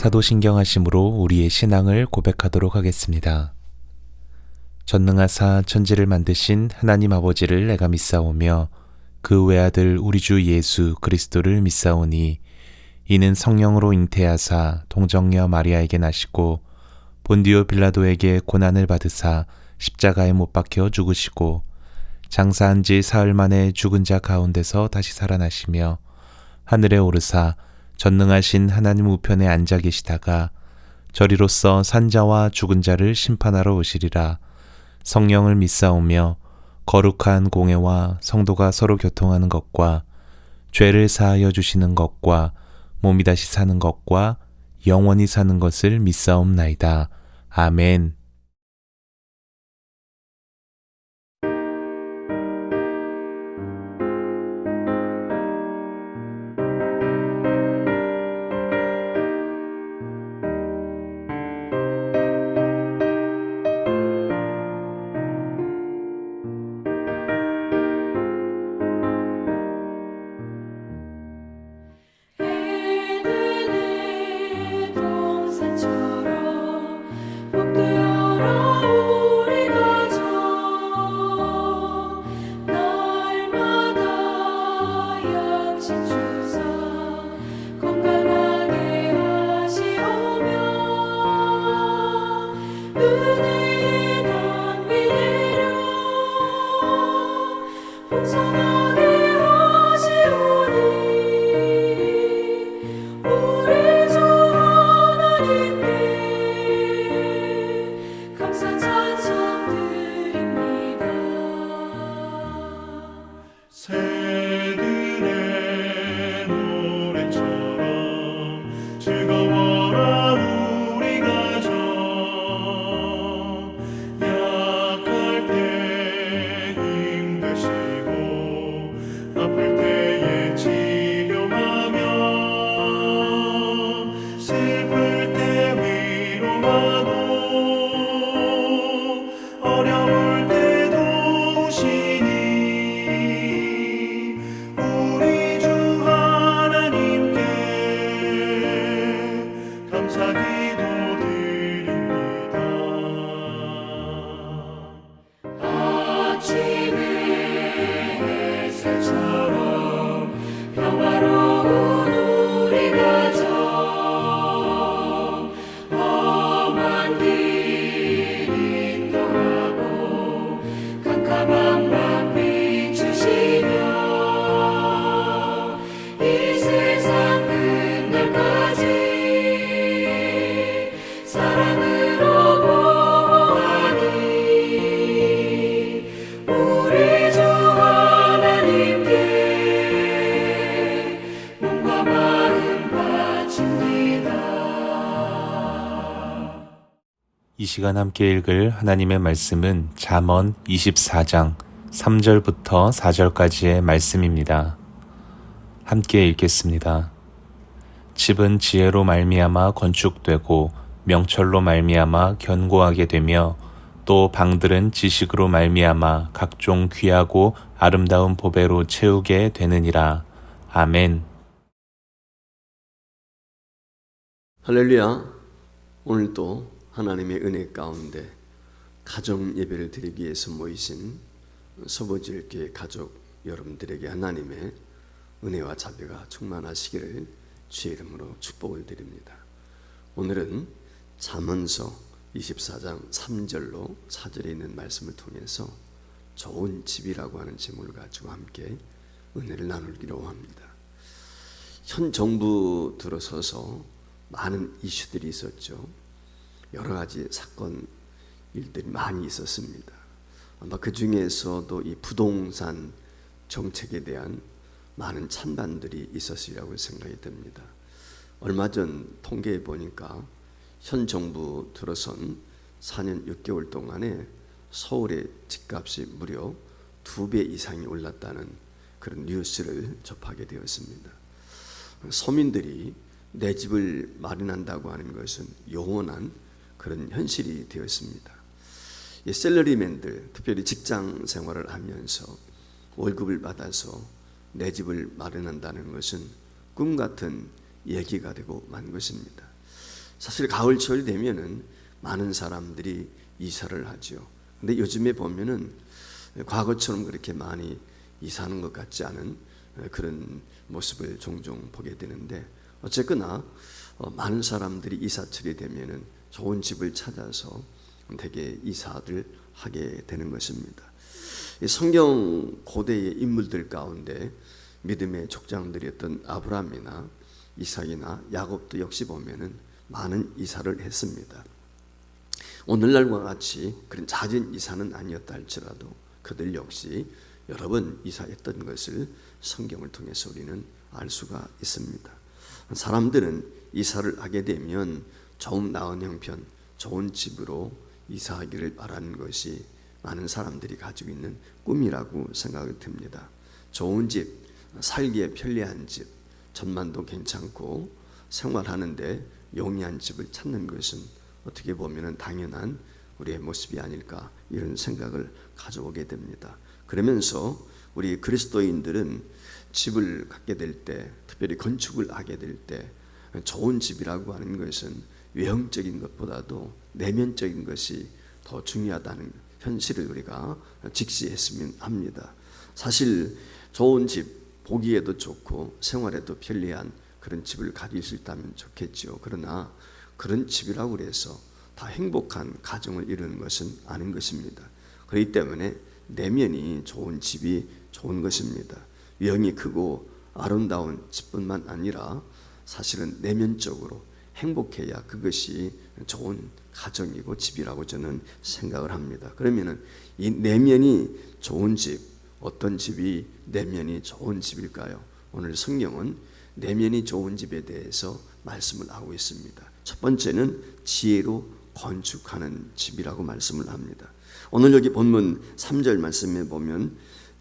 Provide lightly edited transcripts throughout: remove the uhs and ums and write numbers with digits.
사도신경하심으로 우리의 신앙을 고백하도록 하겠습니다. 전능하사 천지를 만드신 하나님 아버지를 내가 믿사오며 그 외아들 우리 주 예수 그리스도를 믿사오니 이는 성령으로 잉태하사 동정녀 마리아에게 나시고 본디오 빌라도에게 고난을 받으사 십자가에 못 박혀 죽으시고 장사한 지 사흘 만에 죽은 자 가운데서 다시 살아나시며 하늘에 오르사 전능하신 하나님 우편에 앉아 계시다가 저리로서 산자와 죽은 자를 심판하러 오시리라. 성령을 믿사오며 거룩한 공회와 성도가 서로 교통하는 것과 죄를 사하여 주시는 것과 몸이 다시 사는 것과 영원히 사는 것을 믿사옵나이다. 아멘. 이 시간 함께 읽을 하나님의 말씀은 잠언 24장 3절부터 4절까지의 말씀입니다. 함께 읽겠습니다. 집은 지혜로 말미암아 건축되고 명철로 말미암아 견고하게 되며 또 방들은 지식으로 말미암아 각종 귀하고 아름다운 보배로 채우게 되느니라. 아멘. 할렐루야. 오늘도 하나님의 은혜 가운데 가정 예배를 드리기 위해서 모이신 서보질교회 가족 여러분들에게 하나님의 은혜와 자비가 충만하시기를 주의 이름으로 축복을 드립니다. 오늘은 잠언서 24장 3절로 4절에 있는 말씀을 통해서 좋은 집이라고 하는 제목을 가지고 함께 은혜를 나누기로 합니다. 현 정부 들어서서 많은 이슈들이 있었죠. 여러 가지 사건 일들이 많이 있었습니다. 아마 그 중에서도 이 부동산 정책에 대한 많은 찬반들이 있었으리라고 생각이 듭니다. 얼마 전 통계해 보니까 현 정부 들어선 4년 6개월 동안에 서울의 집값이 무려 2배 이상이 올랐다는 그런 뉴스를 접하게 되었습니다. 서민들이 내 집을 마련한다고 하는 것은 영원한 그런 현실이 되었습니다. 샐러리맨들, 특별히 직장 생활을 하면서 월급을 받아서 내 집을 마련한다는 것은 꿈 같은 얘기가 되고 만 것입니다. 사실 가을철 되면은 많은 사람들이 이사를 하죠. 근데 요즘에 보면은 과거처럼 그렇게 많이 이사하는 것 같지 않은 그런 모습을 종종 보게 되는데, 어쨌거나 많은 사람들이 이사철이 되면은 좋은 집을 찾아서 되게 이사를 하게 되는 것입니다. 성경 고대의 인물들 가운데 믿음의 족장들이었던 아브라함이나 이삭이나 야곱도 역시 보면은 많은 이사를 했습니다. 오늘날과 같이 그런 잦은 이사는 아니었다 할지라도 그들 역시 여러 번 이사했던 것을 성경을 통해서 우리는 알 수가 있습니다. 사람들은 이사를 하게 되면 좀 나은 형편, 좋은 집으로 이사하기를 바라는 것이 많은 사람들이 가지고 있는 꿈이라고 생각이 듭니다. 좋은 집, 살기에 편리한 집, 전만도 괜찮고 생활하는데 용이한 집을 찾는 것은 어떻게 보면 당연한 우리의 모습이 아닐까, 이런 생각을 가져오게 됩니다. 그러면서 우리 그리스도인들은 집을 갖게 될 때, 특별히 건축을 하게 될 때 좋은 집이라고 하는 것은 외형적인 것보다도 내면적인 것이 더 중요하다는 현실을 우리가 직시했으면 합니다. 사실 좋은 집, 보기에도 좋고 생활에도 편리한 그런 집을 가질 수 있다면 좋겠죠. 그러나 그런 집이라고 해서 다 행복한 가정을 이루는 것은 아닌 것입니다. 그렇기 때문에 내면이 좋은 집이 좋은 것입니다. 외형이 크고 아름다운 집뿐만 아니라 사실은 내면적으로 행복해야 그것이 좋은 가정이고 집이라고 저는 생각을 합니다. 그러면은 이 내면이 좋은 집, 어떤 집이 내면이 좋은 집일까요? 오늘 성경은 내면이 좋은 집에 대해서 말씀을 하고 있습니다. 첫 번째는 지혜로 건축하는 집이라고 말씀을 합니다. 오늘 여기 본문 3절 말씀에 보면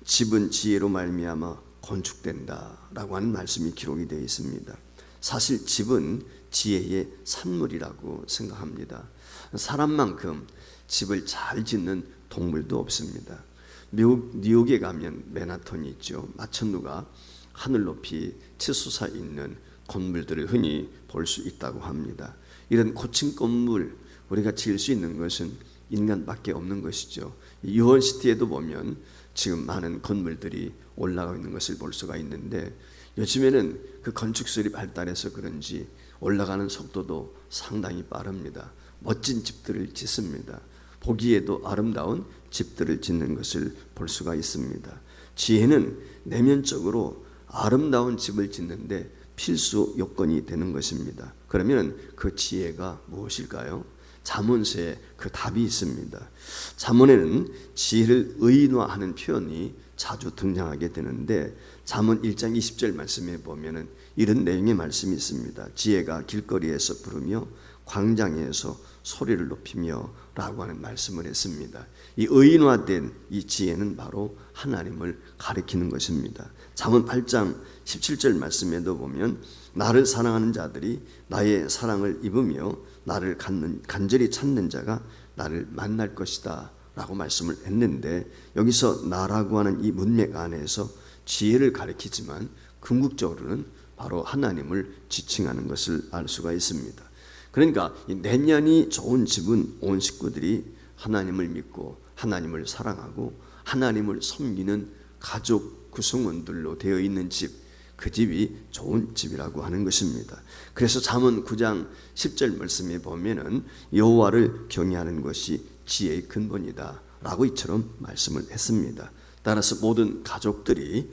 집은 지혜로 말미암아 건축된다라고 하는 말씀이 기록이 되어 있습니다. 사실 집은 지혜의 산물이라고 생각합니다. 사람만큼 집을 잘 짓는 동물도 없습니다. 미국 뉴욕에 가면 맨하탄이 있죠. 마천루가 하늘 높이 치솟아 있는 건물들을 흔히 볼 수 있다고 합니다. 이런 고층 건물 우리가 지을 수 있는 것은 인간밖에 없는 것이죠. 유원시티에도 보면 지금 많은 건물들이 올라가고 있는 것을 볼 수가 있는데, 요즘에는 그 건축술이 발달해서 그런지 올라가는 속도도 상당히 빠릅니다. 멋진 집들을 짓습니다. 보기에도 아름다운 집들을 짓는 것을 볼 수가 있습니다. 지혜는 내면적으로 아름다운 집을 짓는데 필수 요건이 되는 것입니다. 그러면 그 지혜가 무엇일까요? 잠언서에 그 답이 있습니다. 잠언에는 지혜를 의인화하는 표현이 자주 등장하게 되는데, 잠언 1장 20절 말씀에 보면은 이런 내용의 말씀이 있습니다. 지혜가 길거리에서 부르며 광장에서 소리를 높이며 라고 하는 말씀을 했습니다. 이 의인화된 이 지혜는 바로 하나님을 가리키는 것입니다. 잠언 8장 17절 말씀에도 보면 나를 사랑하는 자들이 나의 사랑을 입으며 나를 간절히 찾는 자가 나를 만날 것이다 라고 말씀을 했는데, 여기서 나라고 하는 이 문맥 안에서 지혜를 가리키지만 궁극적으로는 바로 하나님을 지칭하는 것을 알 수가 있습니다. 그러니까 이 내면이 좋은 집은 온 식구들이 하나님을 믿고 하나님을 사랑하고 하나님을 섬기는 가족 구성원들로 되어 있는 집, 그 집이 좋은 집이라고 하는 것입니다. 그래서 잠언 9장 10절 말씀에 보면은 여호와를 경외하는 것이 지혜의 근본이다 라고 이처럼 말씀을 했습니다. 따라서 모든 가족들이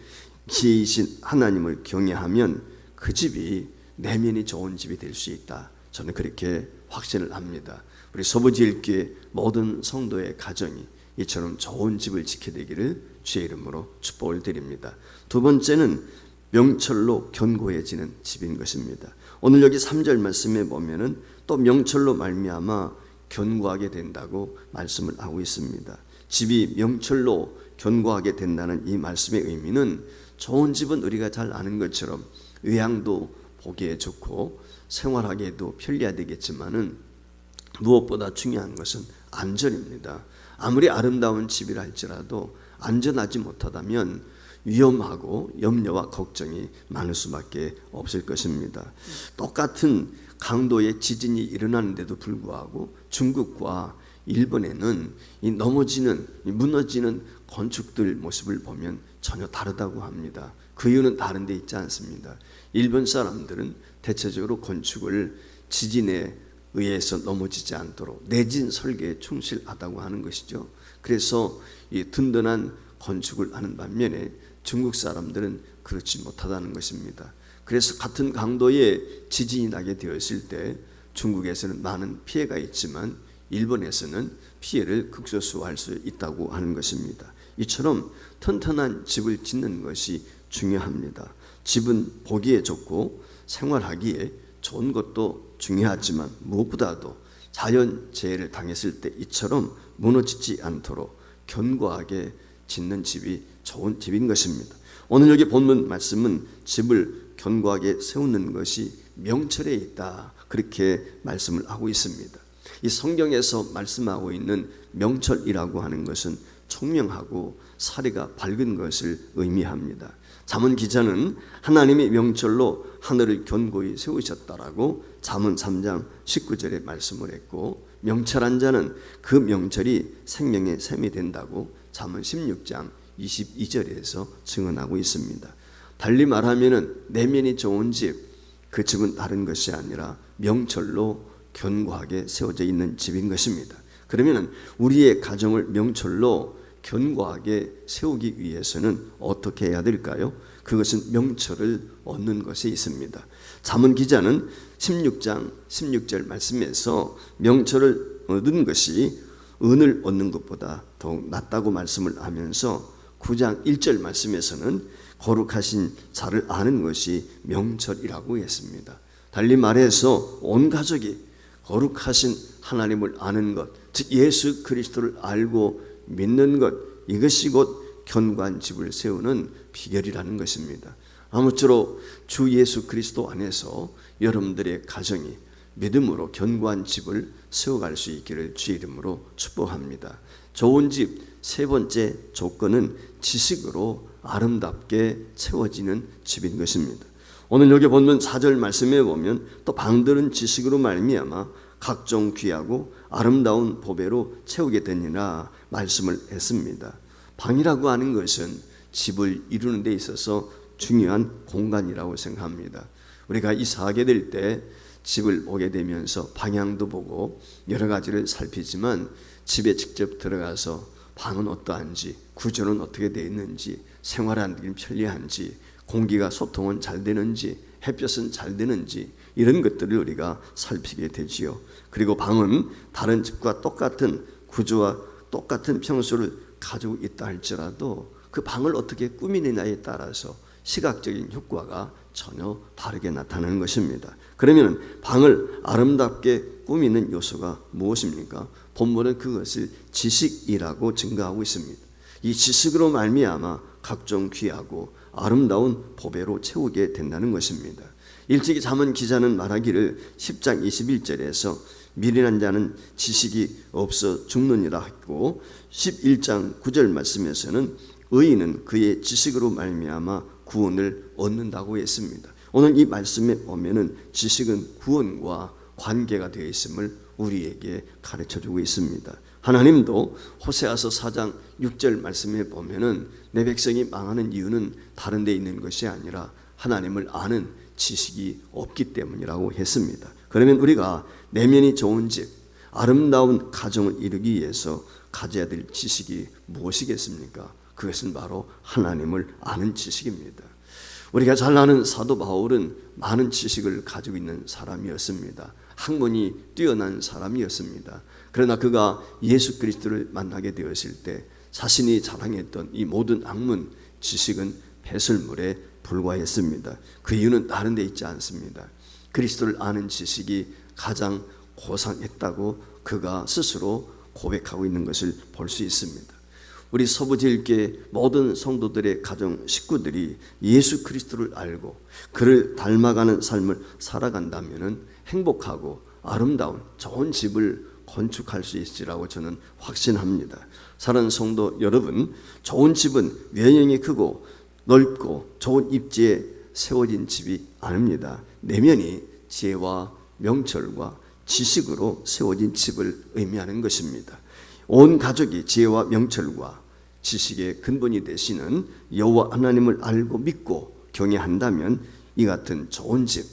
지혜이신 하나님을 경외하면 그 집이 내면이 좋은 집이 될 수 있다, 저는 그렇게 확신을 합니다. 우리 서부지일교회 모든 성도의 가정이 이처럼 좋은 집을 지게 되기를 주의 이름으로 축복을 드립니다. 두 번째는 명철로 견고해지는 집인 것입니다. 오늘 여기 3절 말씀에 보면은 또 명철로 말미암아 견고하게 된다고 말씀을 하고 있습니다. 집이 명철로 견고하게 된다는 이 말씀의 의미는, 좋은 집은 우리가 잘 아는 것처럼 외양도 보기에 좋고 생활하기에도 편리해야 되겠지만은 무엇보다 중요한 것은 안전입니다. 아무리 아름다운 집이라 할지라도 안전하지 못하다면 위험하고 염려와 걱정이 많을 수밖에 없을 것입니다. 똑같은 강도의 지진이 일어나는데도 불구하고 중국과 일본에는 이 넘어지는, 이 무너지는 건축들 모습을 보면 전혀 다르다고 합니다. 그 이유는 다른 데 있지 않습니다. 일본 사람들은 대체적으로 건축을 지진에 의해서 넘어지지 않도록 내진 설계에 충실하다고 하는 것이죠. 그래서 이 든든한 건축을 하는 반면에 중국 사람들은 그렇지 못하다는 것입니다. 그래서 같은 강도의 지진이 나게 되었을 때 중국에서는 많은 피해가 있지만 일본에서는 피해를 극소수할 수 있다고 하는 것입니다. 이처럼 튼튼한 집을 짓는 것이 중요합니다. 집은 보기에 좋고 생활하기에 좋은 것도 중요하지만 무엇보다도 자연재해를 당했을 때 이처럼 무너지지 않도록 견고하게 짓는 집이 좋은 집인 것입니다. 오늘 여기 본문 말씀은 집을 견고하게 세우는 것이 명철에 있다, 그렇게 말씀을 하고 있습니다. 이 성경에서 말씀하고 있는 명철이라고 하는 것은 총명하고 사리가 밝은 것을 의미합니다. 잠언 기자는 하나님이 명철로 하늘을 견고히 세우셨다라고 잠언 3장 19절에 말씀을 했고, 명철한 자는 그 명철이 생명의 샘이 된다고 잠언 16장 22절에서 증언하고 있습니다. 달리 말하면 내면이 좋은 집, 그 집은 다른 것이 아니라 명철로 견고하게 세워져 있는 집인 것입니다. 그러면 우리의 가정을 명철로 견고하게 세우기 위해서는 어떻게 해야 될까요? 그것은 명철을 얻는 것에 있습니다. 잠언 기자는 16장 16절 말씀에서 명철을 얻은 것이 은을 얻는 것보다 더욱 낫다고 말씀을 하면서 9장 1절 말씀에서는 거룩하신 자를 아는 것이 명철이라고 했습니다. 달리 말해서 온 가족이 거룩하신 하나님을 아는 것, 즉 예수 그리스도를 알고 믿는 것, 이것이 곧 견고한 집을 세우는 비결이라는 것입니다. 아무쪼록 주 예수 그리스도 안에서 여러분들의 가정이 믿음으로 견고한 집을 세워갈 수 있기를 주의 이름으로 축복합니다. 좋은 집 세 번째 조건은 지식으로 아름답게 채워지는 집인 것입니다. 오늘 여기 본문 4절 말씀에 보면 또 방들은 지식으로 말미암아 각종 귀하고 아름다운 보배로 채우게 되니라 말씀을 했습니다. 방이라고 하는 것은 집을 이루는 데 있어서 중요한 공간이라고 생각합니다. 우리가 이사하게 될 때 집을 보게 되면서 방향도 보고 여러 가지를 살피지만 집에 직접 들어가서 방은 어떠한지, 구조는 어떻게 되어 있는지, 생활하기 편리한지, 공기가 소통은 잘 되는지, 햇볕은 잘 되는지, 이런 것들을 우리가 살피게 되지요. 그리고 방은 다른 집과 똑같은 구조와 똑같은 평수를 가지고 있다 할지라도 그 방을 어떻게 꾸미느냐에 따라서 시각적인 효과가 전혀 다르게 나타나는 것입니다. 그러면 방을 아름답게 꾸미는 요소가 무엇입니까? 본문은 그것을 지식이라고 증거하고 있습니다. 이 지식으로 말미암아 각종 귀하고 아름다운 보배로 채우게 된다는 것입니다. 일찍이 잠언 기자는 말하기를 10장 21절에서 미련한 자는 지식이 없어 죽느니라 했고, 11장 9절 말씀에서는 의인은 그의 지식으로 말미암아 구원을 얻는다고 했습니다. 오늘 이 말씀에 보면은 지식은 구원과 관계가 되어 있음을 우리에게 가르쳐주고 있습니다. 하나님도 호세아서 4장 6절 말씀에 보면은 내 백성이 망하는 이유는 다른 데 있는 것이 아니라 하나님을 아는 지식이 없기 때문이라고 했습니다. 그러면 우리가 내면이 좋은 집, 아름다운 가정을 이루기 위해서 가져야 될 지식이 무엇이겠습니까? 그것은 바로 하나님을 아는 지식입니다. 우리가 잘 아는 사도 바울은 많은 지식을 가지고 있는 사람이었습니다. 학문이 뛰어난 사람이었습니다. 그러나 그가 예수 그리스도를 만나게 되었을 때 자신이 자랑했던 이 모든 학문, 지식은 배설물에 불과했습니다. 그 이유는 다른 데 있지 않습니다. 그리스도를 아는 지식이 가장 고상했다고 그가 스스로 고백하고 있는 것을 볼 수 있습니다. 우리 서부제일교회 모든 성도들의 가정 식구들이 예수 그리스도를 알고 그를 닮아가는 삶을 살아간다면 행복하고 아름다운 좋은 집을 건축할 수 있으리라고 저는 확신합니다. 사랑하는 성도 여러분, 좋은 집은 외형이 크고 넓고 좋은 입지에 세워진 집이 아닙니다. 내면이 지혜와 명철과 지식으로 세워진 집을 의미하는 것입니다. 온 가족이 지혜와 명철과 지식의 근본이 되시는 여호와 하나님을 알고 믿고 경외한다면 이 같은 좋은 집,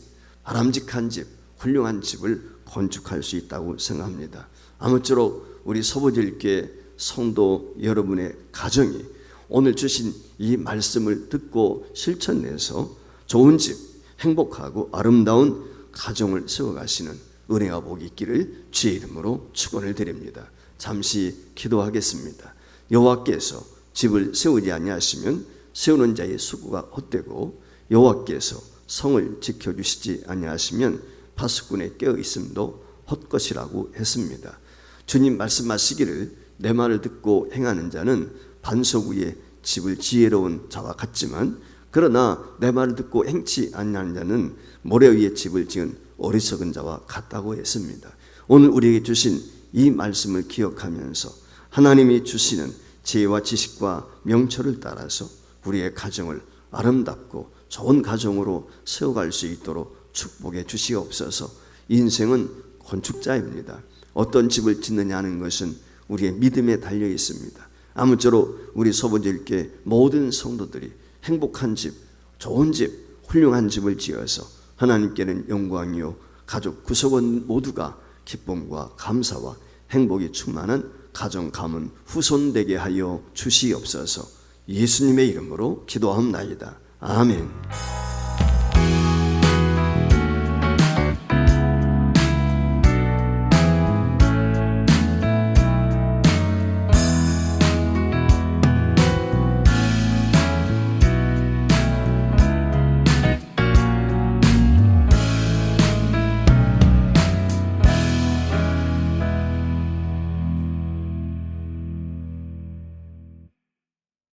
바람직한 집, 훌륭한 집을 건축할 수 있다고 생각합니다. 아무쪼록 우리 서부질교회 성도 여러분의 가정이 오늘 주신 이 말씀을 듣고 실천해서 좋은 집, 행복하고 아름다운 가정을 세워가시는 은혜와 복이 있기를 주의 이름으로 축원을 드립니다. 잠시 기도하겠습니다. 여호와께서 집을 세우지 아니하시면 세우는 자의 수고가 헛되고 여호와께서 성을 지켜주시지 아니하시면 파수꾼의 깨어 있음도 헛것이라고 했습니다. 주님 말씀하시기를 내 말을 듣고 행하는 자는 반석 위에 집을 지혜로운 자와 같지만 그러나 내 말을 듣고 행치 아니하는 자는 모래 위에 집을 지은 어리석은 자와 같다고 했습니다. 오늘 우리에게 주신 이 말씀을 기억하면서 하나님이 주시는 지혜와 지식과 명철을 따라서 우리의 가정을 아름답고 좋은 가정으로 세워갈 수 있도록 축복해 주시옵소서. 인생은 건축자입니다. 어떤 집을 짓느냐 하는 것은 우리의 믿음에 달려 있습니다. 아무쪼록 우리 서부질교회 모든 성도들이 행복한 집, 좋은 집, 훌륭한 집을 지어서 하나님께는 영광이요 가족 구성원 모두가 기쁨과 감사와 행복이 충만한 가정 가문 후손되게 하여 주시옵소서. 예수님의 이름으로 기도하옵나이다. 아멘.